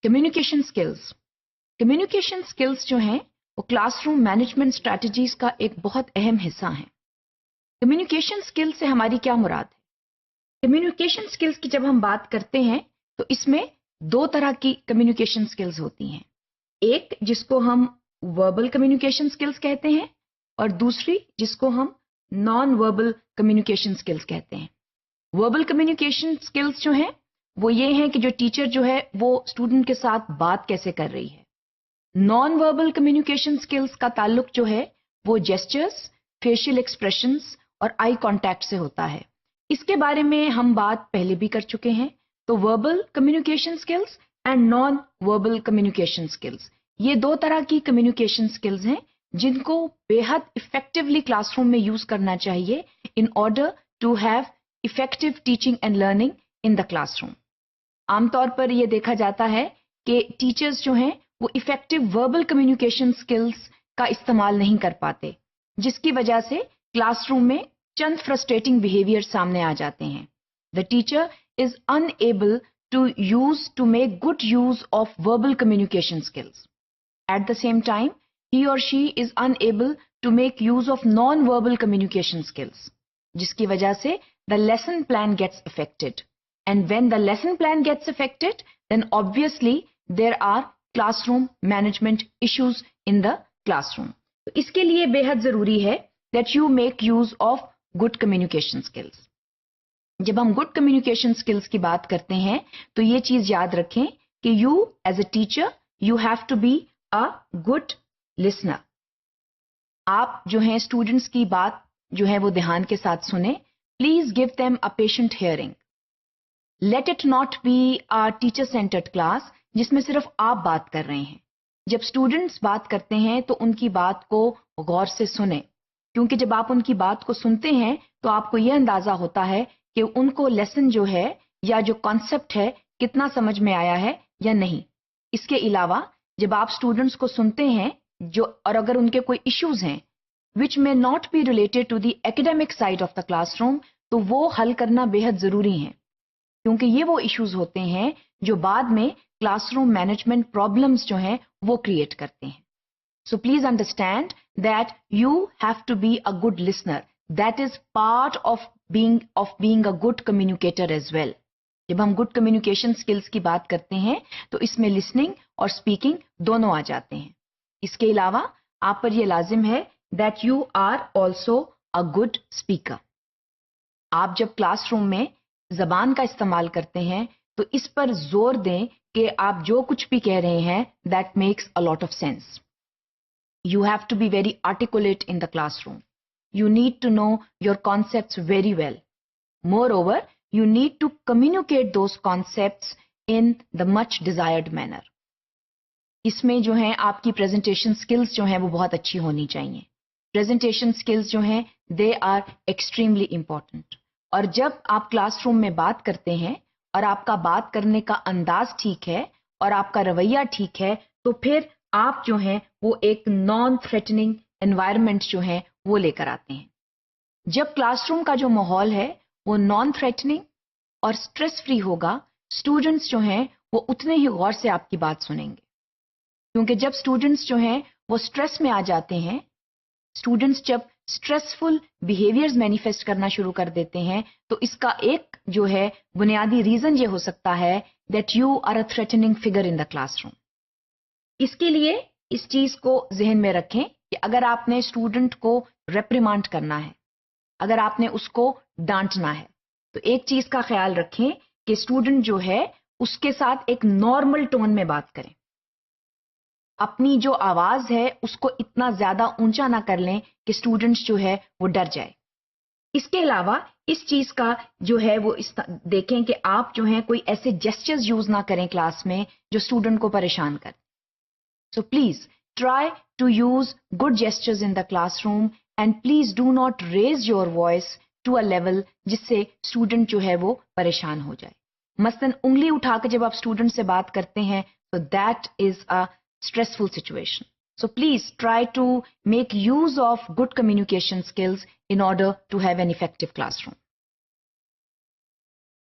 Communication skills. Communication skills جو ہیں وہ کلاس روم مینجمنٹ اسٹریٹجیز کا ایک بہت اہم حصہ ہیں. کمیونیکیشن سکل سے ہماری کیا مراد ہے؟ کمیونیکیشن سکلز کی جب ہم بات کرتے ہیں تو اس میں دو طرح کی کمیونیکیشن سکلز ہوتی ہیں. ایک جس کو ہم وربل کمیونیکیشن سکلز کہتے ہیں اور دوسری جس کو ہم نان وربل کمیونیکیشن سکلز کہتے ہیں. وربل کمیونیکیشن سکلز جو ہیں وہ یہ ہیں کہ جو ٹیچر جو ہے وہ اسٹوڈنٹ کے ساتھ بات کیسے کر رہی ہے. نان وربل کمیونیکیشن سکلز کا تعلق جو ہے وہ جیسچرز، فیشل ایکسپریشنز اور آئی کانٹیکٹ سے ہوتا ہے. اس کے بارے میں ہم بات پہلے بھی کر چکے ہیں. تو verbal communication skills and non verbal communication skills, یہ دو طرح کی کمیونیکیشن سکلز ہیں جن کو بے حد افیکٹولی کلاس روم میں یوز کرنا چاہیے in order to have effective teaching and learning in the classroom. عام طور پر یہ دیکھا جاتا ہے کہ ٹیچرز جو ہیں وہ افیکٹو وربل کمیونیکیشن سکلز کا استعمال نہیں کر پاتے، جس کی وجہ سے کلاس روم میں چند فرسٹریٹنگ بیہیویئر سامنے آ جاتے ہیں. The teacher is unable to make good use of verbal communication skills. At the same time, he or she is unable to make use of non-verbal communication skills, jiski wajah se the lesson plan gets affected. And when the lesson plan gets affected, then obviously there are classroom management issues in the classroom. So iske liye behad zaruri hai that you make use of good communication skills. جب ہم good communication skills کی بات کرتے ہیں تو یہ چیز یاد رکھیں کہ you as a teacher you have to be a good listener. آپ جو ہیں اسٹوڈنٹس کی بات جو ہے وہ دھیان کے ساتھ سنیں. Please give them a patient hearing. Let it not be a teacher centred class جس میں صرف آپ بات کر رہے ہیں. جب اسٹوڈنٹس بات کرتے ہیں تو ان کی بات کو غور سے سنیں، کیونکہ جب آپ ان کی بات کو سنتے ہیں تو آپ کو یہ اندازہ ہوتا ہے کہ ان کو لیسن جو ہے یا جو کانسیپٹ ہے کتنا سمجھ میں آیا ہے یا نہیں. اس کے علاوہ جب آپ اسٹوڈنٹس کو سنتے ہیں اور اگر ان کے کوئی ایشوز ہیں which may not be related to the academic side of the classroom تو وہ حل کرنا بے حد ضروری ہیں، کیونکہ یہ وہ ایشوز ہوتے ہیں جو بعد میں کلاس روم مینجمنٹ پرابلمس جو ہیں وہ کریٹ کرتے ہیں. So please understand that you have to be a good listener. That is part of being a good communicator as well. جب ہم گڈ کمیونیکیشن سکلز کی بات کرتے ہیں تو اس میں لسننگ اور اسپیکنگ دونوں آ جاتے ہیں. اس کے علاوہ آپ پر یہ لازم ہے that you are also a good speaker. آپ جب کلاس روم میں زبان کا استعمال کرتے ہیں تو اس پر زور دیں کہ آپ جو کچھ بھی کہہ رہے ہیں that makes a lot of sense. You have to be very articulate in the classroom. You need to know your concepts very well. Moreover, you need to communicate those concepts in the much desired manner. اس میں جو ہیں آپ کی presentation skills جو ہیں وہ بہت اچھی ہونی چاہیے. پریزنٹیشن سکلز جو ہیں they are extremely important. اور جب آپ کلاس روم میں بات کرتے ہیں اور آپ کا بات کرنے کا انداز ٹھیک ہے اور آپ کا رویہ ٹھیک ہے تو پھر آپ جو ہیں وہ ایک نان تھریٹننگ انوائرمنٹ جو ہے وہ لے کر آتے ہیں. جب کلاس روم کا جو ماحول ہے وہ نان تھریٹننگ اور اسٹریس فری ہوگا، اسٹوڈنٹس جو ہیں وہ اتنے ہی غور سے آپ کی بات سنیں گے. کیونکہ جب اسٹوڈنٹس جو ہیں وہ اسٹریس میں آ جاتے ہیں، اسٹوڈنٹس جب اسٹریسفل بیہیویئرز مینیفیسٹ کرنا شروع کر دیتے ہیں تو اس کا ایک جو ہے بنیادی ریزن یہ ہو سکتا ہے that you are a threatening figure in the classroom. اس کے لیے اس چیز کو ذہن میں رکھیں کہ اگر آپ نے اسٹوڈنٹ کو ریپریمانڈ کرنا ہے، اگر آپ نے اس کو ڈانٹنا ہے تو ایک چیز کا خیال رکھیں کہ اسٹوڈنٹ جو ہے اس کے ساتھ ایک نارمل ٹون میں بات کریں. اپنی جو آواز ہے اس کو اتنا زیادہ اونچا نہ کر لیں کہ اسٹوڈنٹ جو ہے وہ ڈر جائے. اس کے علاوہ اس چیز کا جو ہے وہ دیکھیں کہ آپ جو ہیں کوئی ایسے جیسچرز یوز نہ کریں کلاس میں جو اسٹوڈنٹ کو پریشان کریں. So please try to use good gestures in the classroom and please do not raise your voice to a level جس سے اسٹوڈنٹ جو ہے وہ پریشان ہو جائے. مثلاً انگلی اٹھا کے جب آپ اسٹوڈنٹ سے بات کرتے ہیں تو that is a stressful situation. So please try to make use of good communication skills in order to have an effective classroom.